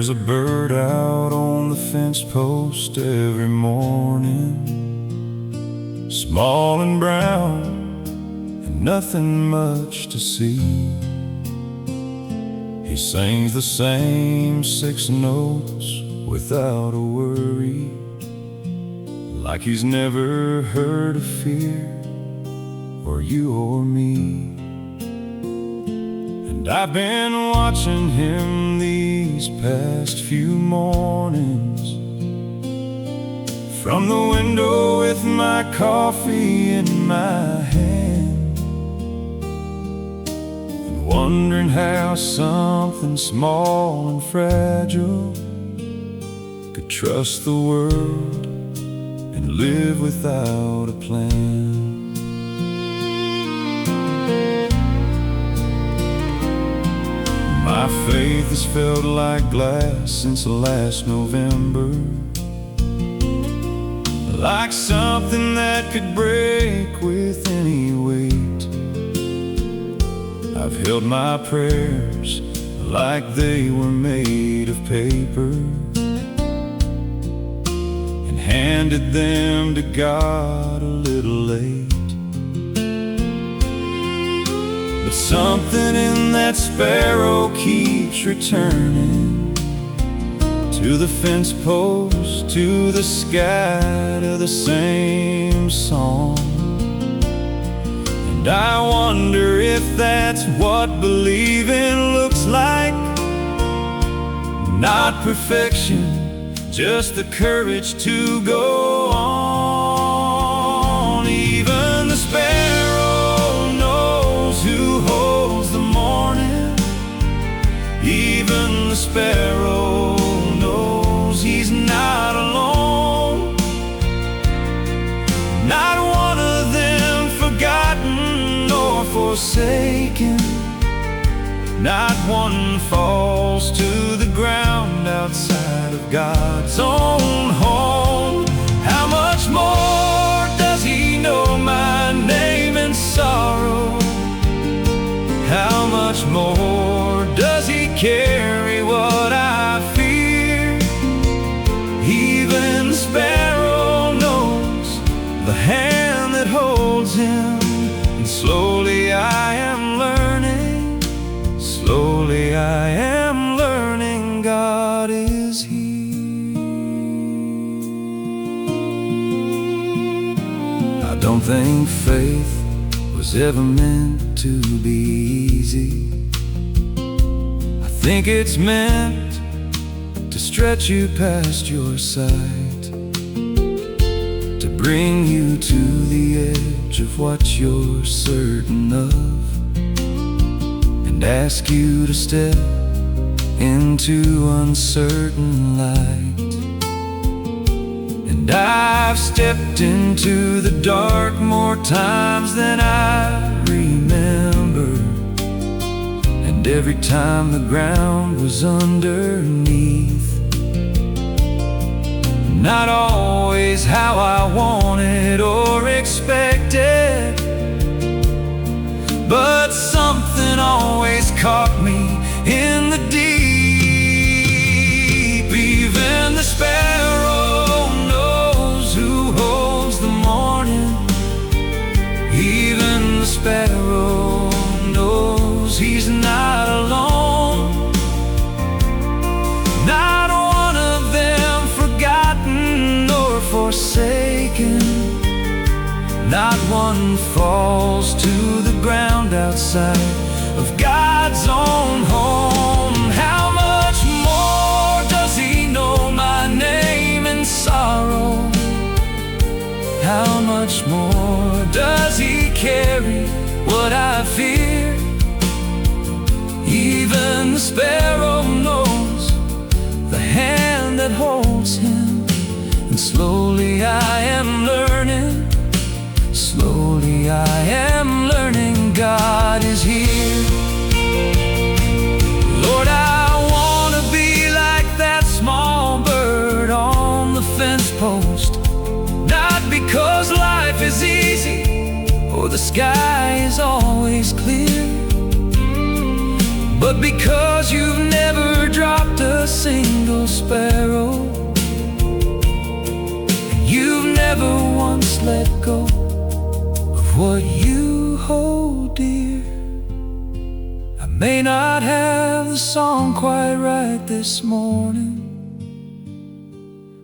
There's a bird out on the fence post every morning, small and brown and nothing much to see. He sings the same 6 notes without a worry, like he's never heard of fear or you or me. And I've been watching him these past few mornings from the window with my coffee in my hand, and wondering how something small and fragile could trust the world and live without a plan. My faith has felt like glass since last November, like something that could break with any weight. I've held my prayers like they were made of paper, and handed them to God a little late. But something in that sparrow keeps returning to the fence post, to the sky, to the same song. And I wonder if that's what believing looks like. Not perfection, just the courage to go on. Even the sparrow knows who holds the morning. Even the sparrow knows he's not alone. Not one of them forgotten or forsaken. Not one falls to the ground outside of God's own home. How much more does he know my name in sorrow? How much more does he carry what I fear? Even the sparrow knows the hand that holds him. And slowly I am learning, slowly I am learning God is here. I don't think faith was ever meant to be easy. I think it's meant to stretch you past your sight, to bring you to the edge of what you're certain of, and ask you to step into uncertain light. And I've stepped into the dark more times than I remember, and every time the ground was underneath. Not always how I wanted or expected, but something always caught me in the deep. Even the sparrow knows who holds the morning. Even the sparrow knows he's not alone. Not one of them forgotten or forsaken. Not one falls to the ground outside of God's own home. How much more does he know my name in sorrow? How much more does he carry what I fear? Even the sparrow knows the hand that holds him. And slowly I am learning, slowly I am learning God is here. Lord, I want to be like that small bird on the fence post, not because life is easy or the sky is always clear, but but because you've never dropped a single sparrow, and you've never once let go of what you hold dear. I may not have the song quite right this morning,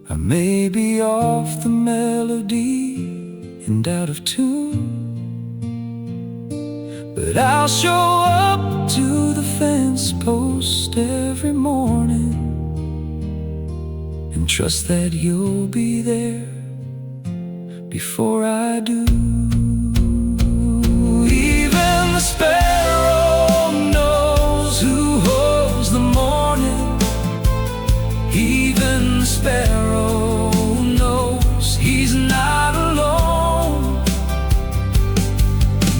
I may be off the melody and out of tune, but I'll show up to the fence post every morning and trust that you'll be there before I do. Even the sparrow knows who holds the morning. Even the sparrow knows he's not alone.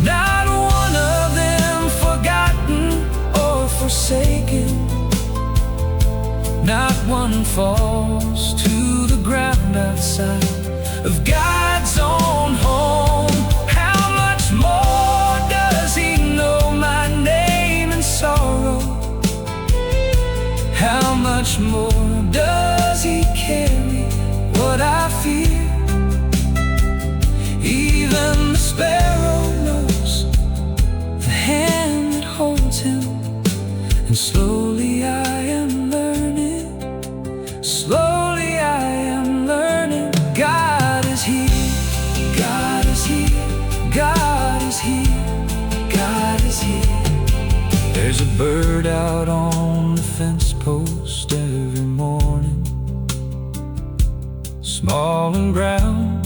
Not one of them forgotten or forsaken. Not one falls to the ground outside of God's own home. How much more does he know my name in sorrow? How much more does he carry what I fear? Even the sparrow knows the hand that holds him, and slowly I am learning, slowly I am learning. God is here, God is here, God is here, God is here. There's a bird out on the fence post every morning, small and brown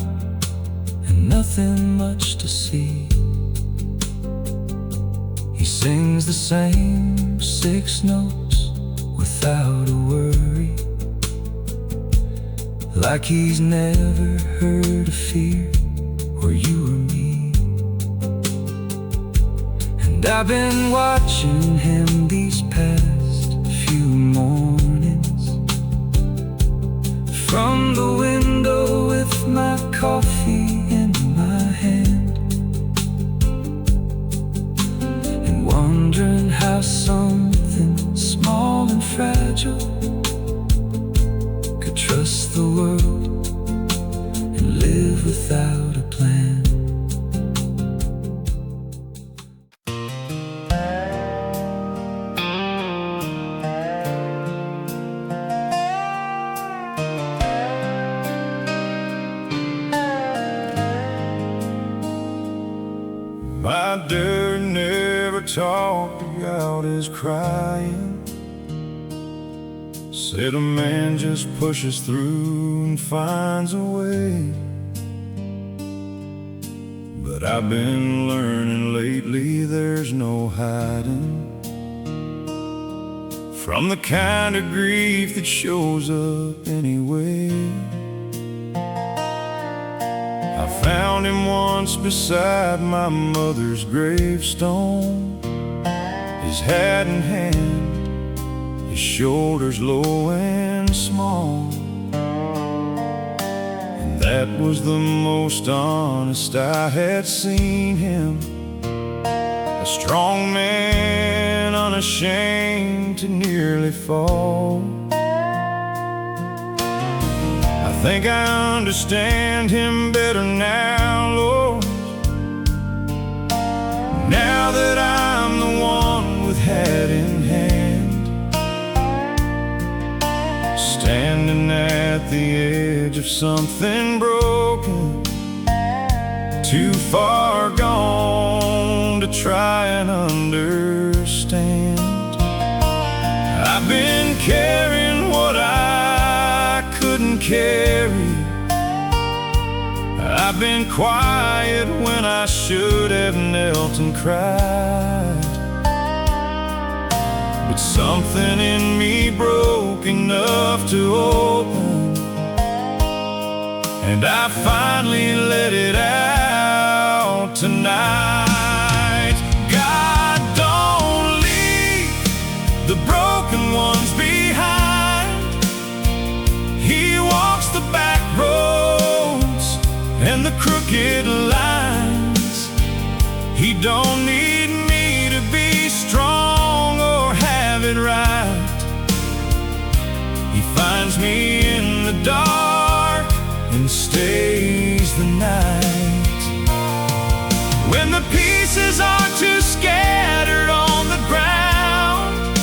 and nothing much to see. He sings the same 6 notes without a worry, like he's never heard a fear or you or me. And I've been watching him these past few mornings from the window with my coffee in my hand, and wondering how something small and fragile could trust the world and live without a plan. My dad never talked about his crying. Said a man just pushes through and finds a way. But I've been learning lately there's no hiding from the kind of grief that shows up anyway. I found him once beside my mother's gravestone, his hat in hand, his shoulders low and small. And that was the most honest I had seen him, a strong man unashamed to nearly fall. I think I understand him better now, Lord, now that I'm the one with hat in hand, standing at the edge of something broken, too far gone to try and understand. I've been carrying what I couldn't carry. I've been quiet when I should have knelt and cried. But something in me broke enough to open, and I finally let it out tonight. God, don't leave the broken ones behind. He walks the back roads and the crooked lines. He don't need me to be strong or have dark and stays the night. When the pieces are too scattered on the ground,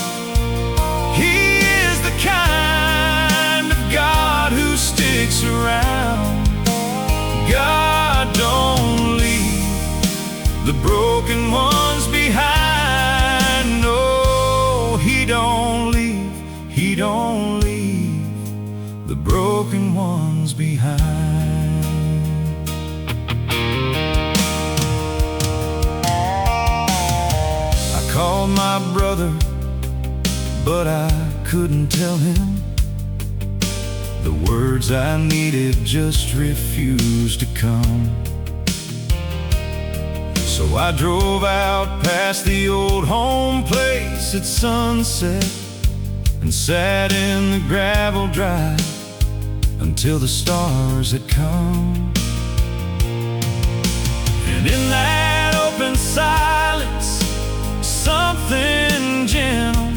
He is the kind of God who sticks around. God don't leave the broken ones behind. No, He don't leave, He don't leave the broken ones behind. I called my brother, but I couldn't tell him. The words I needed just refused to come. So I drove out past the old home place at sunset and sat in the gravel drive until the stars had come. And in that open silence, something gentle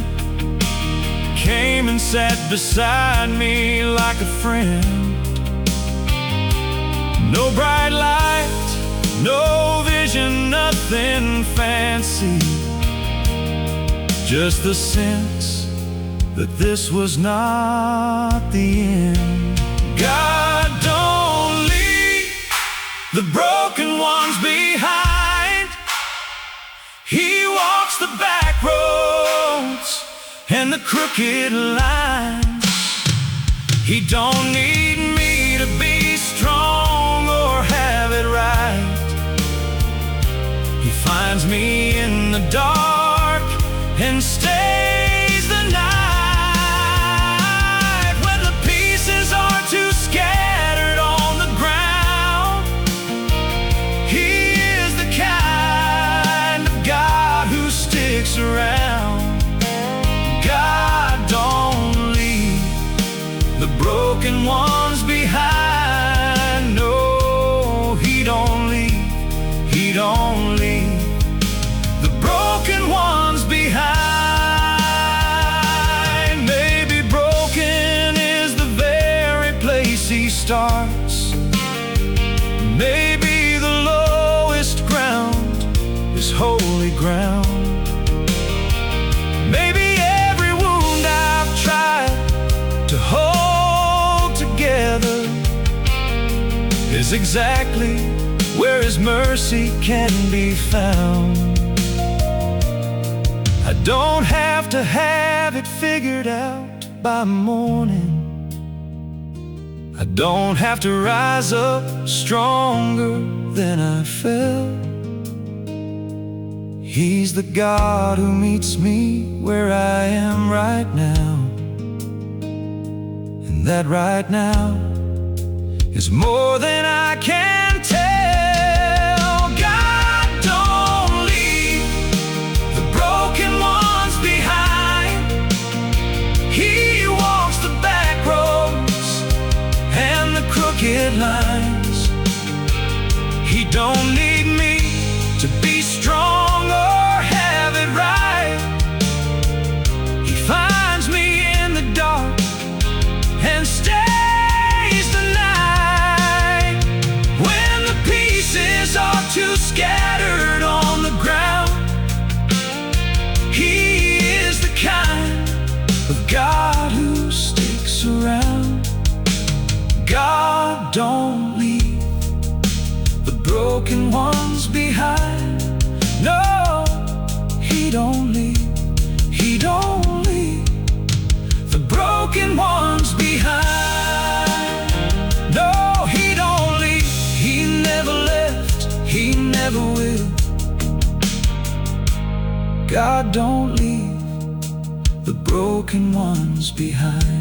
came and sat beside me like a friend. No bright light, no vision, nothing fancy, just the sense that this was not the end. God don't leave the broken ones behind. He walks the back roads and the crooked lines. He don't need me to be strong or have it right. He finds me in the dark and stays the night. When the pieces are too scattered on the ground, He is the kind of God who sticks around. God don't leave the broken ones behind. No, He don't leave, He don't leave the broken ones behind. Maybe broken is the very place He starts. Maybe the lowest ground is holy ground. Maybe to hold together is exactly where His mercy can be found. I don't have to have it figured out by morning. I don't have to rise up stronger than I fell. He's the God who meets me where I am right now. That right now is more than I can tell. God don't leave the broken ones behind. He walks the back roads and the crooked lines. He don't need me to be strong or have it right. He finds me in the dark and stays the night. When the pieces are too scattered on the ground, He is the kind of God who sticks around. God don't leave the broken ones behind. No, He don't leave, He don't leave the broken ones behind. No, He don't leave, He never left, He never will. God don't leave the broken ones behind.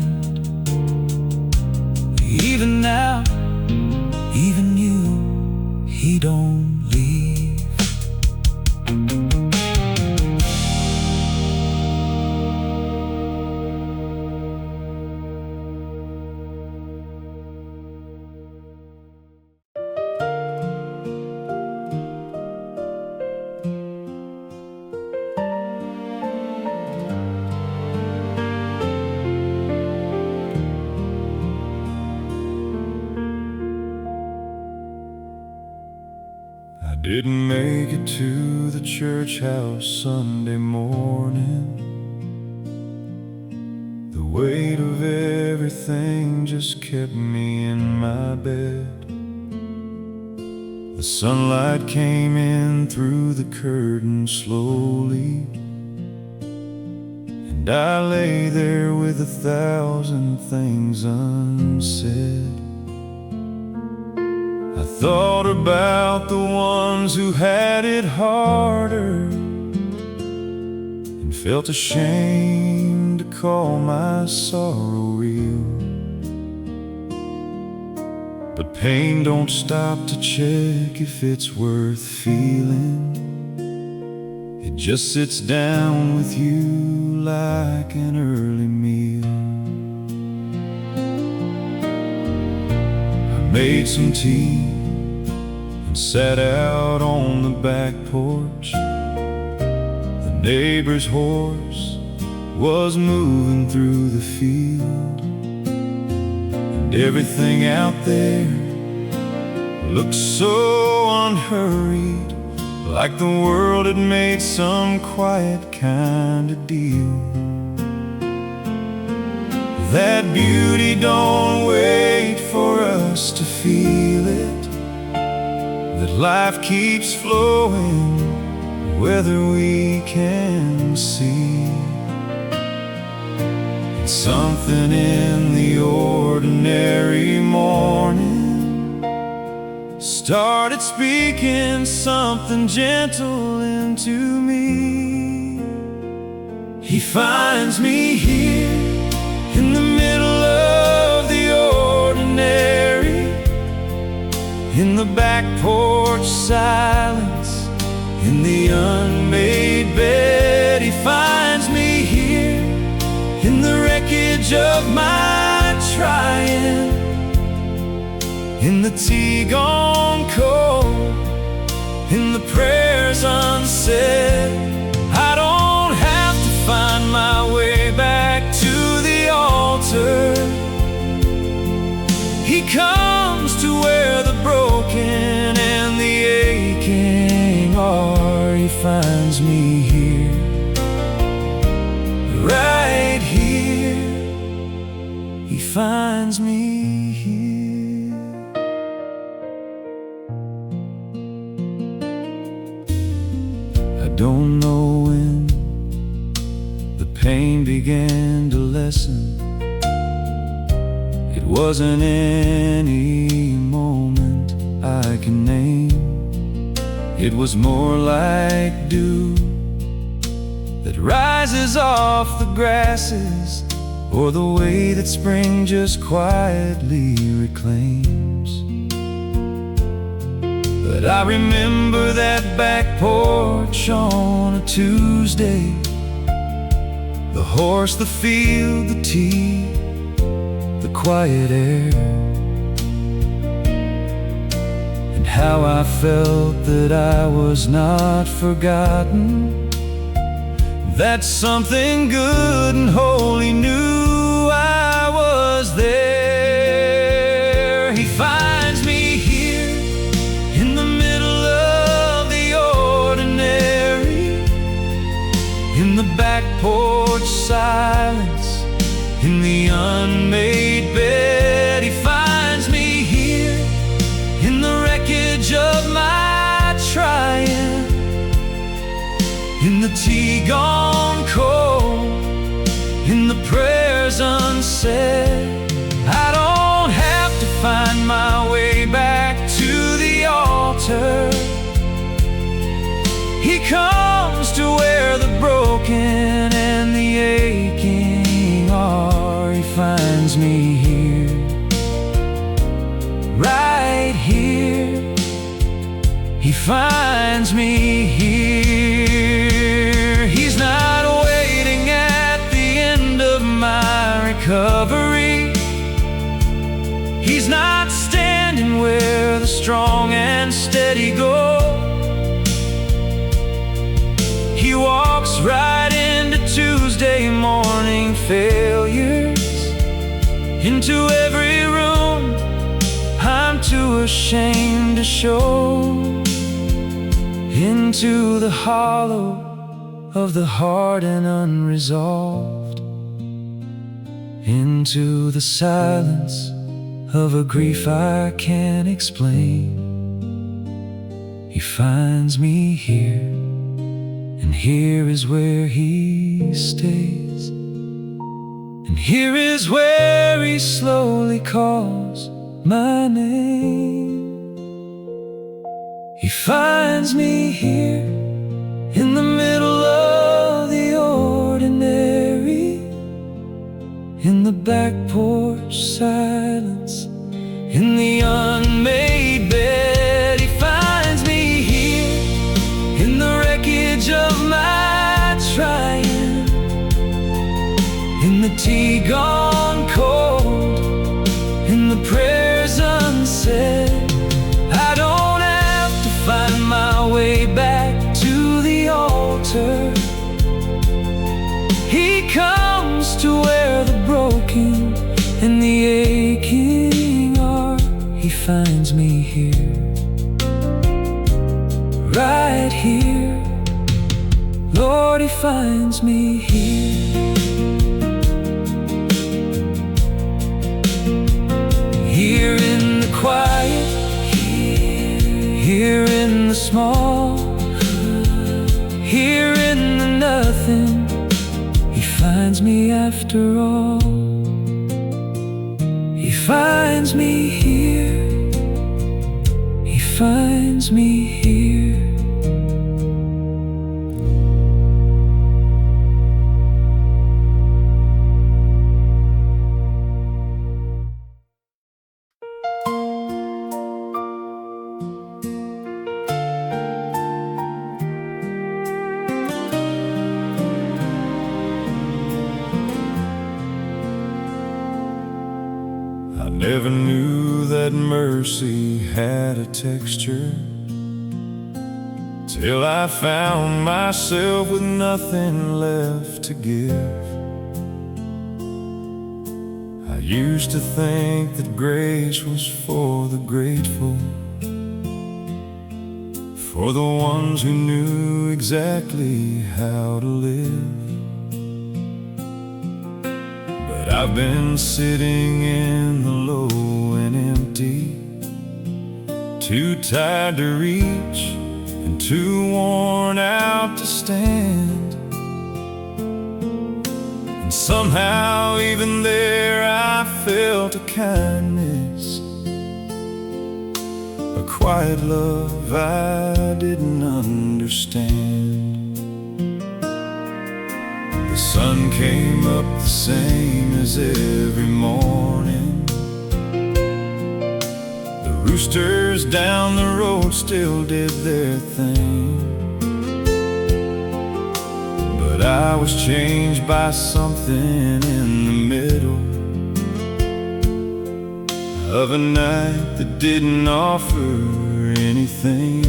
Even now, even you, He don't leave. Didn't make it to the church house Sunday morning. The weight of everything just kept me in my bed. The sunlight came in through the curtain slowly, and I lay there with 1,000 things unsaid. I thought about the ones who had it harder, and felt ashamed to call my sorrow real. But pain don't stop to check if it's worth feeling. It just sits down with you like an early meal. I made some tea and sat out on the back porch. The neighbor's horse was moving through the field, and everything out there looked so unhurried, like the world had made some quiet kind of deal. That beauty don't wait for us to feel it, that life keeps flowing whether we can see. And something in the ordinary morning started speaking something gentle into me. He finds me here in the middle of the ordinary, in the back porch silence, in the unmade bed. He finds me here in the wreckage of my trying, in the tea gone cold, in the prayers unsaid. I don't have to find my way back to the altar. He comes to where the broken and the aching are. He finds me here, right here. He finds me here. I don't know when the pain began to lessen. It wasn't any moment I can name. It was more like dew that rises off the grasses, or the way that spring just quietly reclaims. But I remember that back porch on a Tuesday, the horse, the field, the tea, the quiet air, and how I felt that I was not forgotten, that something good and holy knew I was there. He finds me here in the middle of the ordinary, in the back porch silence, in the unmade bed. He finds me here in the wreckage of my trying, in the tea gone cold, in the prayers unsaid. I don't have to find my way back to the altar. He comes to where the broken and the aching are. He finds me here, right here. He finds me here. He's not waiting at the end of my recovery. He's not standing where the strong and steady go. He walks right into Tuesday morning failures, into every room I'm too ashamed to show. into the hollow of the heart and unresolved, into the silence of a grief I can't explain. He finds me here, and here is where he stays, and here is where he slowly calls my name. He finds me here in the middle of the ordinary, in the back porch silence, in the unmade bed. He finds me here in the wreckage of my trying, in the tea gone cold, in the prayers unsaid. I don't have to find my way back to the altar. He comes to where the broken and the aching are. He finds me here, right here. Lord, he finds me here. Here in the quiet, here in the small, here in the nothing. He finds me after all. He finds me here. He finds me here. I never knew that mercy had a texture, till I found myself with nothing left to give. I used to think that grace was for the grateful, for the ones who knew exactly how to live. But I've been sitting in the low and empty, too tired to reach and too worn out to stand. And somehow even there I felt a kindness, a quiet love I didn't understand. The sun came up the same as every morning. The roosters down the road still did their thing. But I was changed by something in the middle of a night that didn't offer anything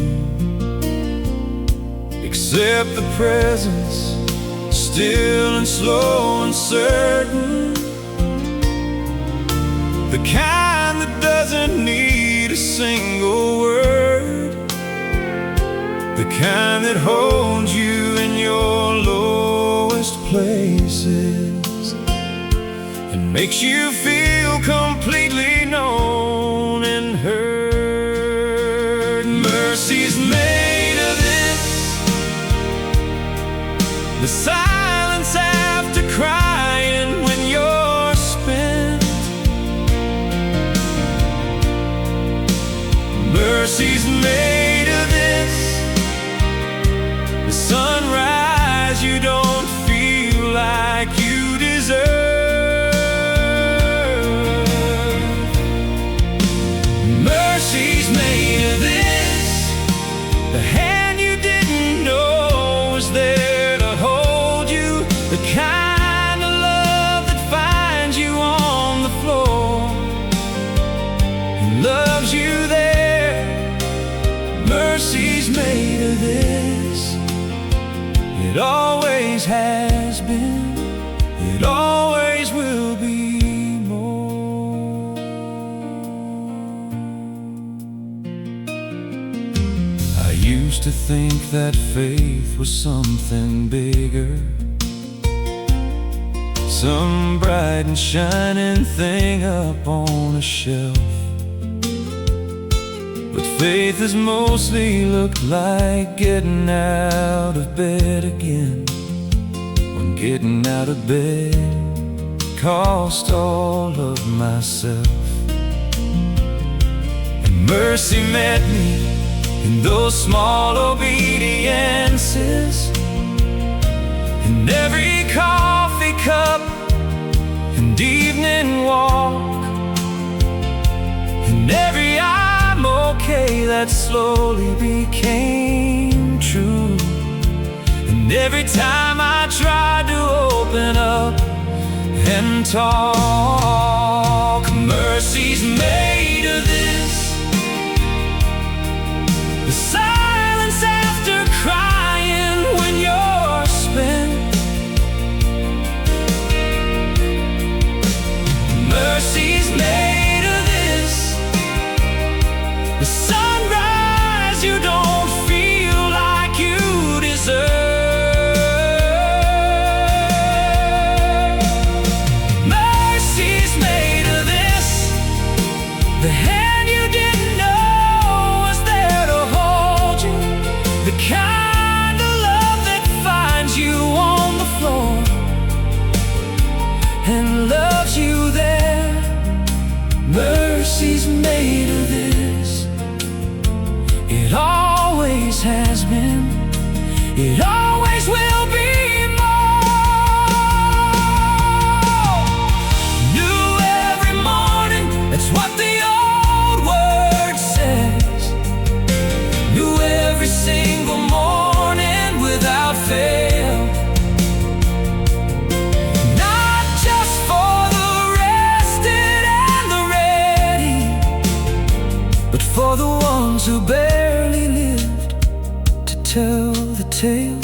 except the presence, still and slow and certain, the kind that doesn't need a single word, the kind that holds you in your lowest places and makes you feel completely known and heard. Mercy's made of this, the silence after crying when you're spent. Mercy's made of this, the sunrise you don't feel like you deserve. Mercy's made of this, the hand you didn't know was there to hold you, the kind of love that finds you on the floor and loves you there. Mercy's made of this. It always has been, it always will be more. I used used to think that faith was something bigger, some bright and shining thing up on a shelf. But faith has mostly looked like getting out of bed again, when getting out of bed cost all of myself. And mercy met me in those small obediences, in every coffee cup and evening walk, in every I'm okay that slowly became true, and every time I tried to open up and talk. Mercy's made of this, the silence after crying when you're spent. Mercy's made of this, the sunrise you don't feel like you deserve. Mercy's made of this, the hand you didn't know was there to hold you, the kind of love that finds you on the floor and loves you there. Mercy's made of this. It always has been, it always will be more. New every morning, that's what the old word says. New every single morning without fail. Not just for the rested and the ready, but for the ones who barely lived to tell the tale,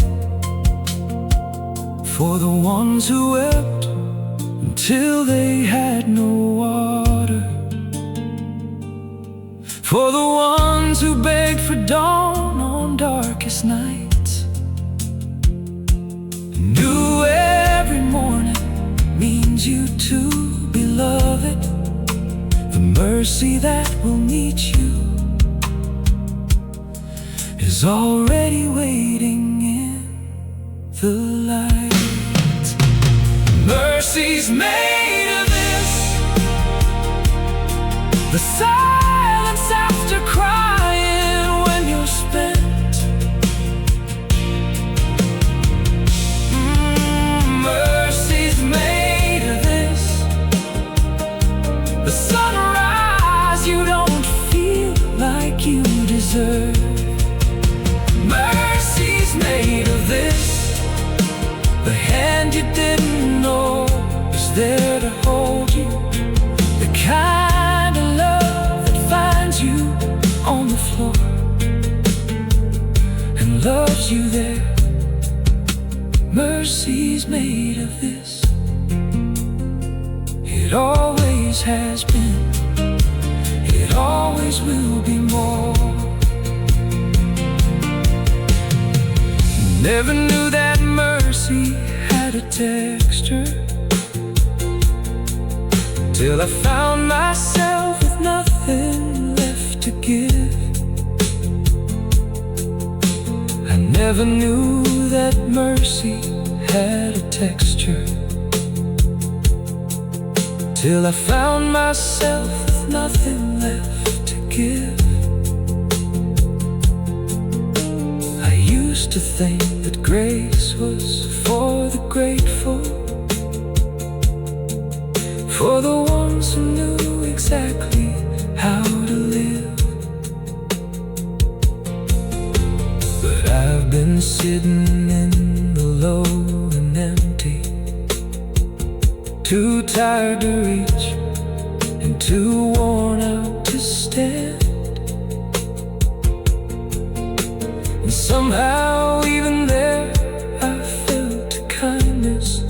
for the ones who wept until they had no water, for the ones who begged for dawn on darkest nights. New every morning means you too, beloved, the mercy that will meet you is already waiting in the light. Mercy's made of this, the silence after crying when you're spent. Mercy's made of this, the sunrise you don't feel like you deserve. Mercy's made of this, the hand you didn't know is there to hold you, the kind of love that finds you on the floor and loves you there. Mercy's made of this. It always has been, it always will be more. Never knew that mercy had a texture, till I found myself with nothing left to give. I never knew that mercy had a texture, till I found myself with nothing left to give. I used to think that grace was for the grateful, for the ones who knew exactly how to live. But I've been sitting in the low and empty, too tired to reach and too worn out to stand. And somehow even there I felt kindness.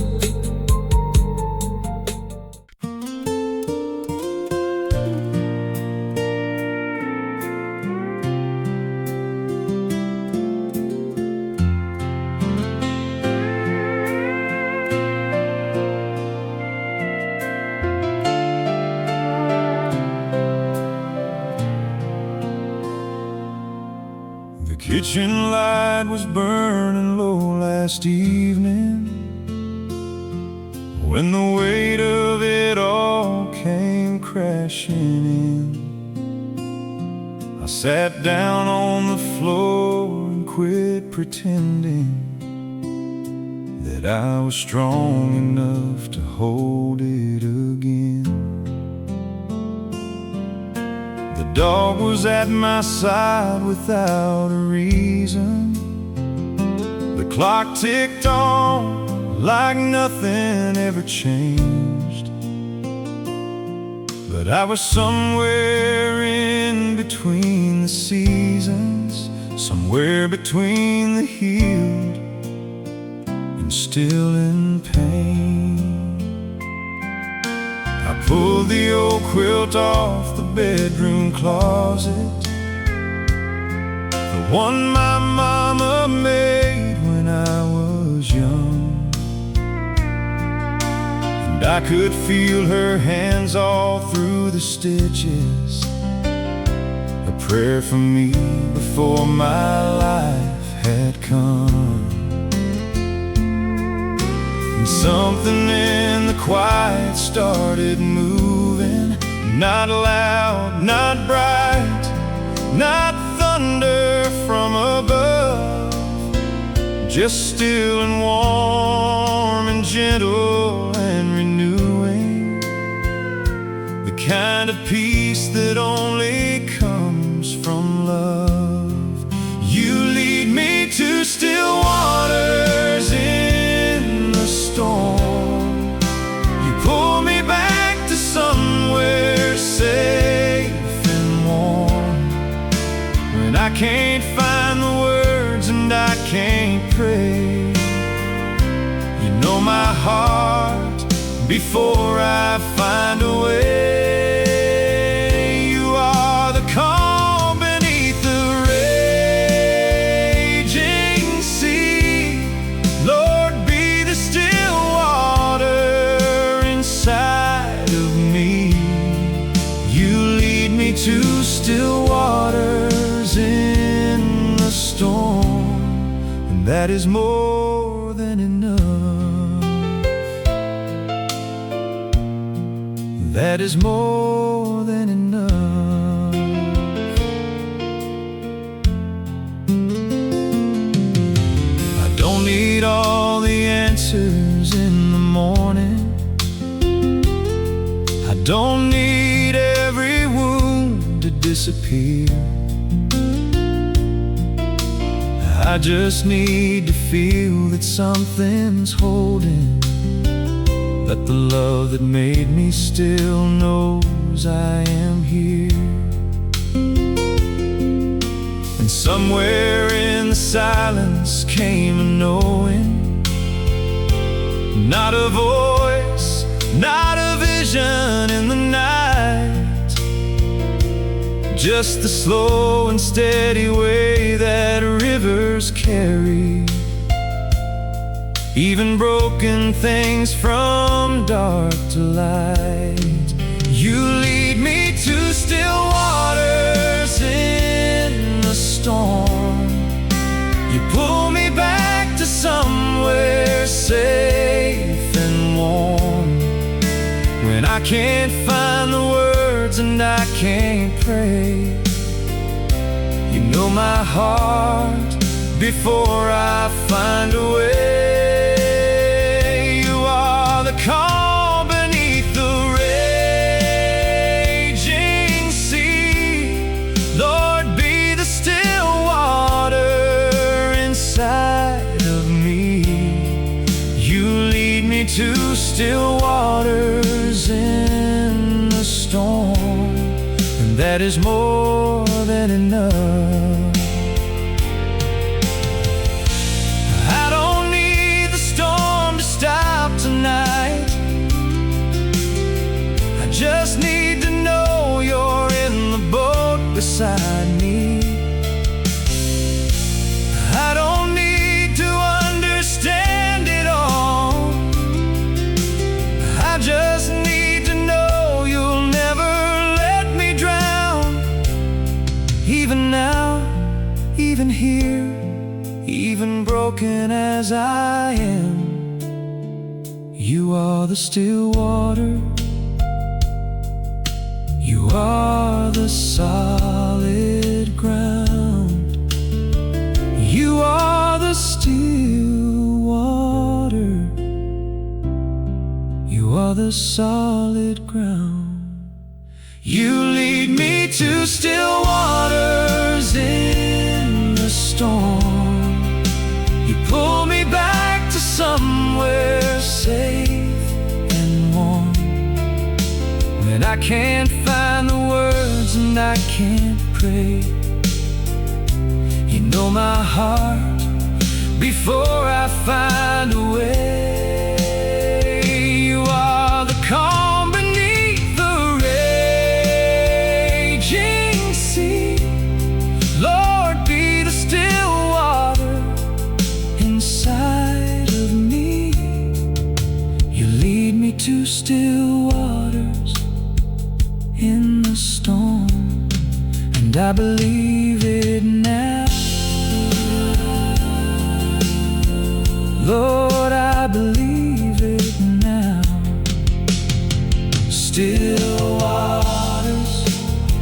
kitchen light was burning low last evening, when the weight of it all came crashing in. I sat down on the floor and quit pretending that I was strong enough to hold it again. The dog was at my side without a reason. The clock ticked on like nothing ever changed. But I was somewhere in between the seasons, somewhere between the healed and still in pain. I pulled the old quilt off the bedroom closet, the one my mama made when I was young. And I could feel her hands all through the stitches, a prayer for me before my life had come. And something in the quiet started moving, not loud, not bright, not thunder from above, just still and warm and gentle and renewing, the kind of peace that only comes from love. You lead me to still waters in the storm. You pull me back to somewhere safe and warm. When I can't find the words and I can't pray, you know my heart before I find a way. You are the calm beneath the raging sea. Lord, be the still water inside of me. You lead me to still waters in the storm, and that is more than enough. That is more than enough. I don't need all the answers in the morning. I don't need every wound to disappear. I just need to feel that something's holding, that the love that made me still knows I am here. And somewhere in the silence came a knowing, not a voice, not a vision in the night, just the slow and steady way that rivers carry even broken things from dark to light. You lead me to still waters in the storm. You pull me back to somewhere safe and warm. When I can't find the words and I can't pray, you know my heart before I find a way. Calm beneath the raging sea. Lord, be the still water inside of me. You lead me to still waters in the storm, and that is more than enough. I don't need the storm to stop tonight. Just need to know you're in the boat beside me. I don't need to understand it all. I just need to know you'll never let me drown. Even now broken as I am, you are the still water. You are the solid ground. You are the still water. You are the solid ground. You lead me to still waters in the storm. You pull me back to somewhere safe and warm. When I can't find the words and I can't pray, you know my heart before I find a way. You are the calm beneath the raging sea. Lord, be the still water inside of me. You lead me to still waters in the storm, and I believe it now. Lord, I believe it now. Still waters,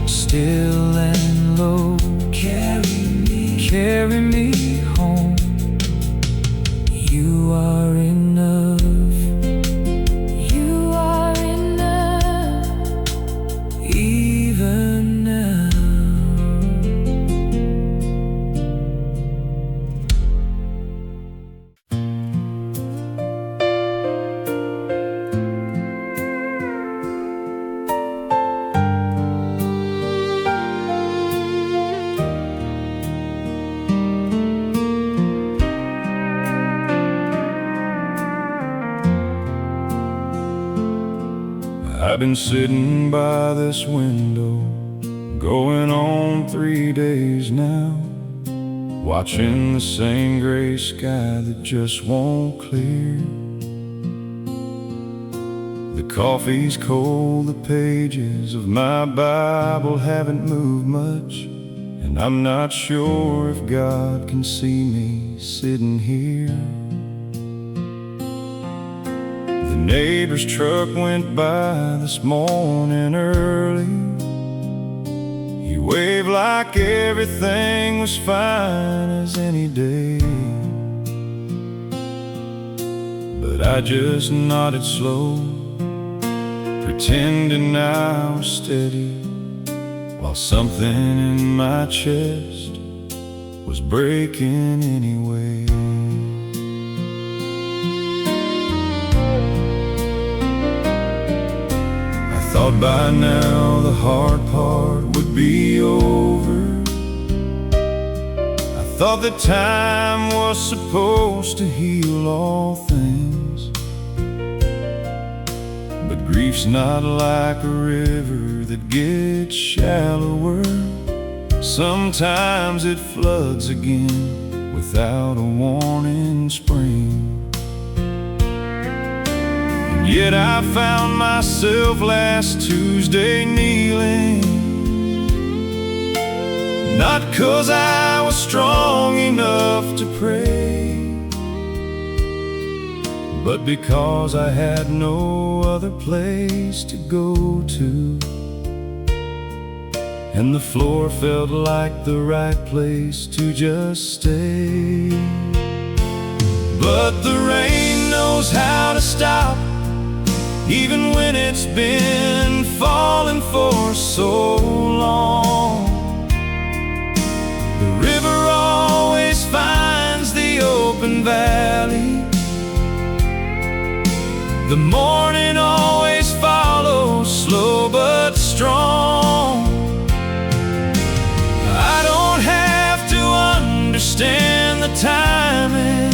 still and low, carry me home. You are enough. You are enough, even now. I've been sitting by this window, going on 3 days now, watching the same gray sky that just won't clear. The coffee's cold, the pages of my Bible haven't moved much, and I'm not sure if God can see me sitting here. The neighbor's truck went by this morning early. He waved like everything was fine as any day, but I just nodded slow, pretending I was steady, while something in my chest was breaking anyway. Thought by now the hard part would be over. I thought that time was supposed to heal all things, but grief's not like a river that gets shallower. Sometimes it floods again without a warning spring. Yet I found myself last Tuesday kneeling, not 'cause I was strong enough to pray, but because I had no other place to go to, and the floor felt like the right place to just stay. But the rain knows how to stop, even when it's been falling for so long. The river always finds the open valley. The morning always follows, slow but strong. I don't have to understand the timing.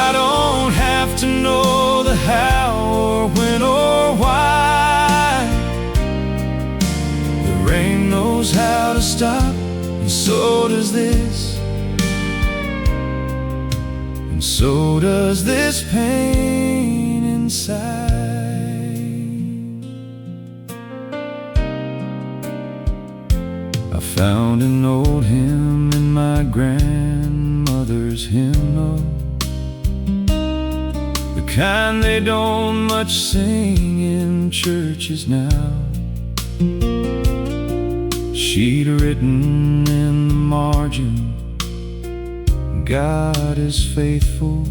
I don't have to know the how or when or why. The rain knows how to stop, and so does this. And so does this pain inside. I found an old hymn in my grandmother's shepherd's hymnal, the kind they don't much sing in churches now. She'd written in the margin, God is faithful,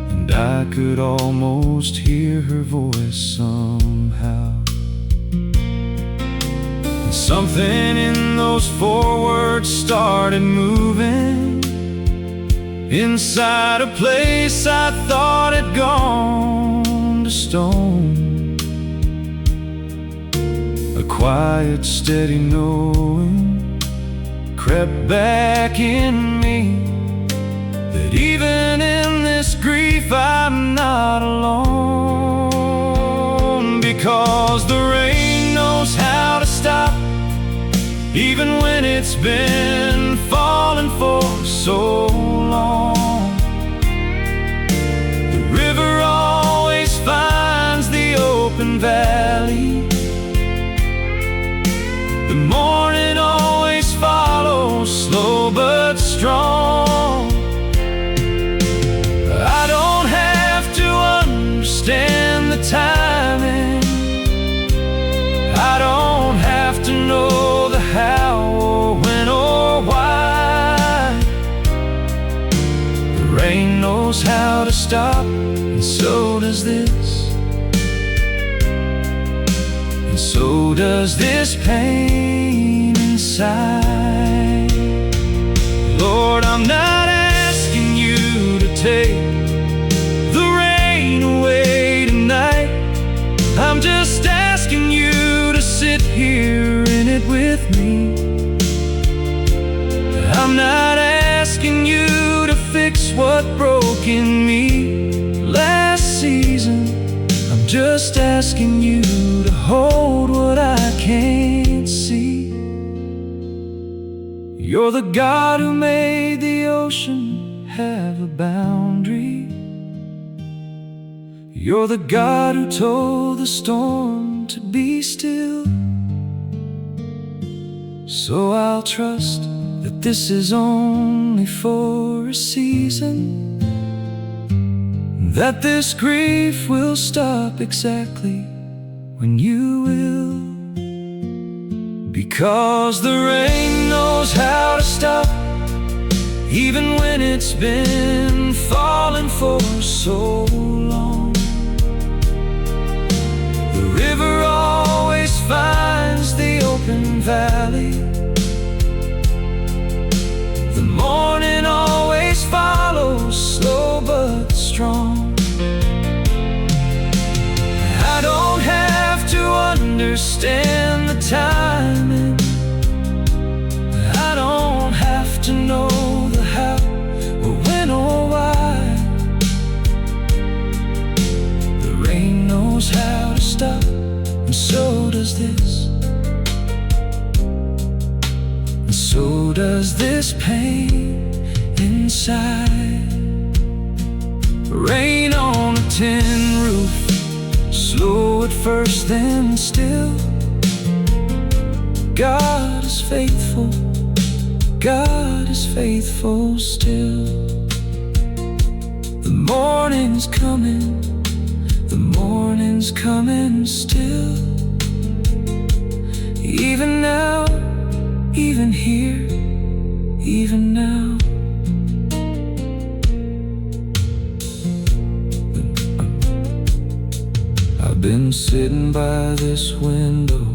and I could almost hear her voice somehow. And something in those 4 words started moving inside a place I thought had gone to stone. A quiet, steady knowing crept back in me, that even in this grief I'm not alone. Because the rain knows how to stop, even when it's been falling for so long. The river always finds the open valley, the morning always follows, slow but strong. I don't have to understand the timing, I don't have to know the how or when or why. The rain knows how to stop, and so does this, and so does this pain inside. Lord, I'm not asking you to take the rain away tonight, I'm just asking you to sit here in it with me. I'm not asking you to fix what broke in me last season, I'm just asking you to hold what I can't see. You're the God who made the ocean have a boundary, you're the God who told the storm to be still. So I'll trust that this is only for a season, that this grief will stop exactly when you will. Because the rain knows how to stop, even when it's been falling for so long. The river always finds the open valley, the morning always follows, slow but strong. I don't have to understand the timing, I don't have to know the how or when or why. The rain knows how to stop, and so does this, and so does this pain inside. Rain on a tin roof, slow at first then still. God is faithful, God is faithful still. The morning's coming, the morning's coming still. Even now, even here, even now. I've been sitting by this window,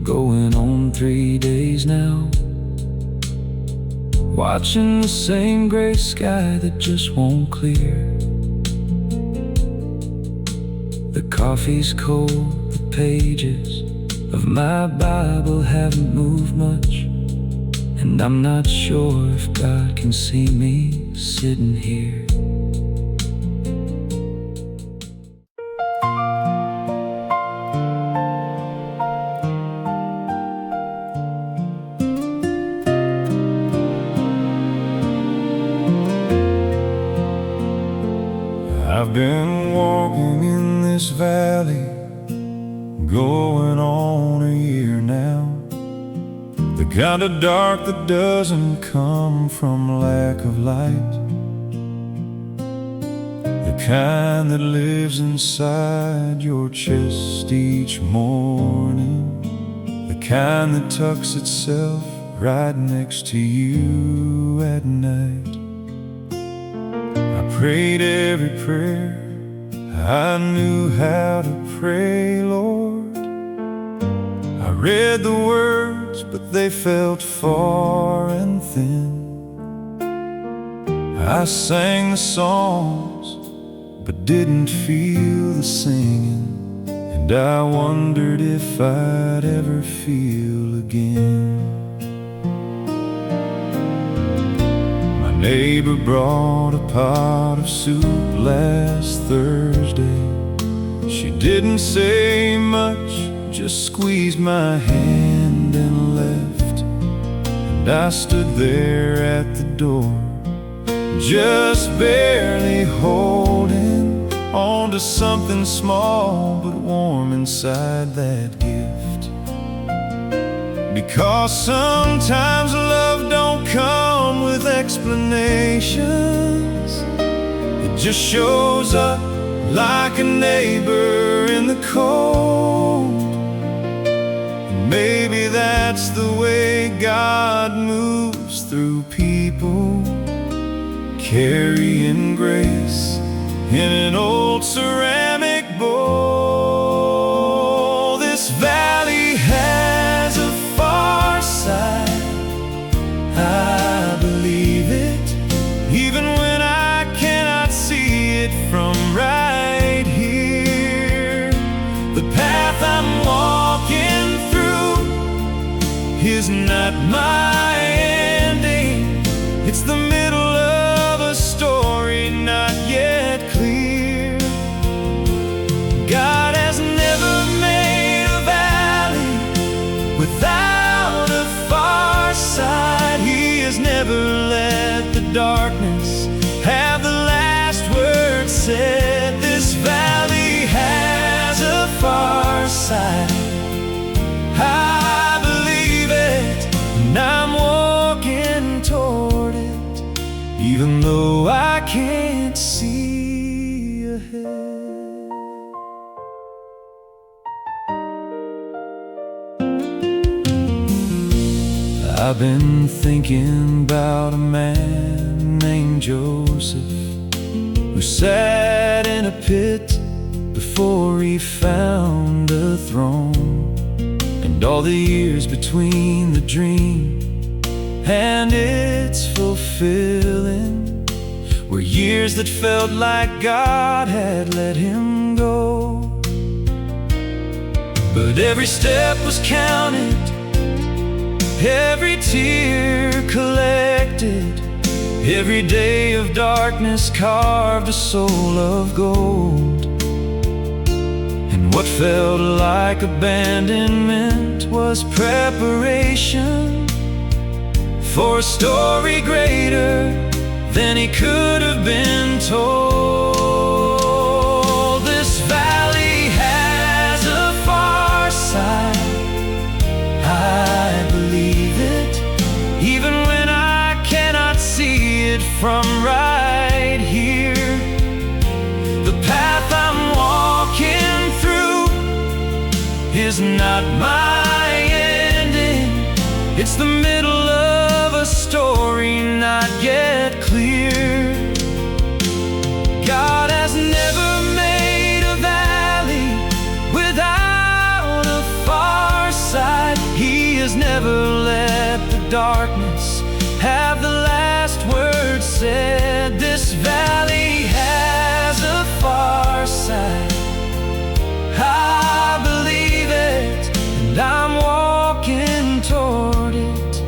going on 3 days now, watching the same gray sky that just won't clear. The coffee's cold, the pages of my Bible haven't moved much, and I'm not sure if God can see me sitting here. I've been walking in this valley going on a year now. The the kind of dark that doesn't come from lack of light, the kind that lives inside your chest each morning, the kind that tucks itself right next to you at night. I prayed every prayer I knew how to pray, Lord. I read the words, but they felt far and thin. I sang the songs, but didn't feel the singing, and I wondered if I'd ever feel again. My neighbor brought a pot of soup last Thursday. She didn't say much, just squeezed my hand and left. And I stood there at the door, just barely holding on to something small but warm inside that gift. Because sometimes love don't come with explanations. It just shows up like a neighbor in the cold. And maybe that's the way God moves through people, carrying grace in an old ceramic bowl. This valley has a far side, I believe it, even when I cannot see it from right here. The path I'm walking through is not my ending. It's the middle of a story not yet clear. God has never made a valley without a far side. He has never let the darkness have the last word said. This valley has a far side, I believe it, and I'm walking toward it, even though I can't see ahead. I've been thinking about a man named Joseph, who sat in a pit before he found a throne. And all the years between the dream and its fulfilling were years that felt like God had let him go. But every step was counted, every tear collected, every day of darkness carved a soul of gold. And what felt like abandonment was preparation for a story greater than he could have been told. This valley has a far side, I believe it, even when I cannot see it from right here. The path I'm walking through is not my ending. It's the middle of a story not yet clear. God has never made a valley without a far side. He has never let the darkness have the last word said. This valley has a far side, I believe it, and I'm walking toward it,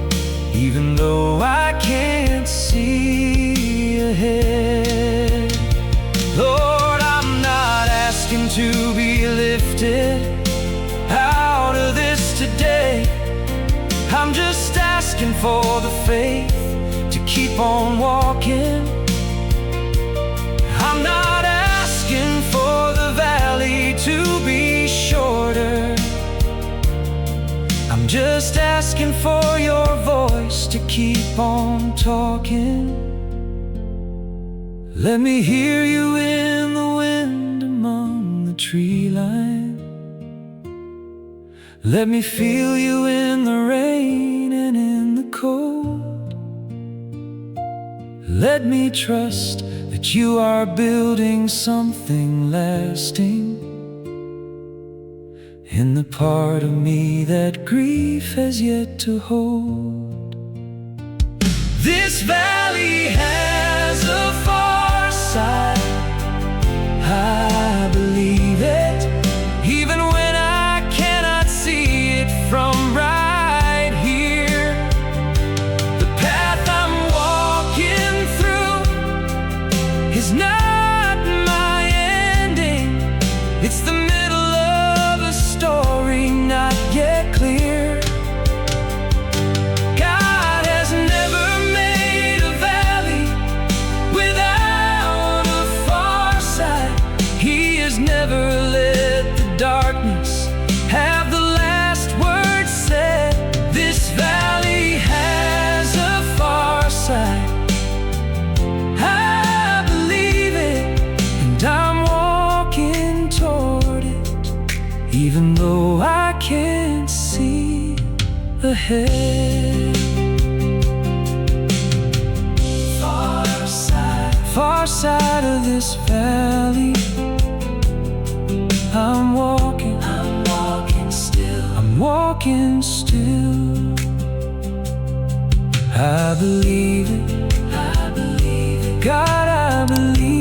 even though I can't see ahead. Lord, I'm not asking to be lifted out of this today. I'm just asking for the faith to keep on walking. I'm not asking for the valley to be shorter. I'm just asking for your voice to keep on talking. Let me hear you in the wind among the tree line. Let me feel you in the rain and in the cold. Let me trust that you are building something lasting in the part of me that grief has yet to hold. This valley has a far side, I believe it, even when I cannot see it from right here. The path I'm walking through is not my ending. It's the middle of a story not yet clear. God has never made a valley without a far side. He has never let the darkness have the last word said. This valley has a far side, I believe it, and I'm walking toward it, even though I can't see ahead. Far side of this valley, I'm walking still. I'm walking still. I believe it, God, I believe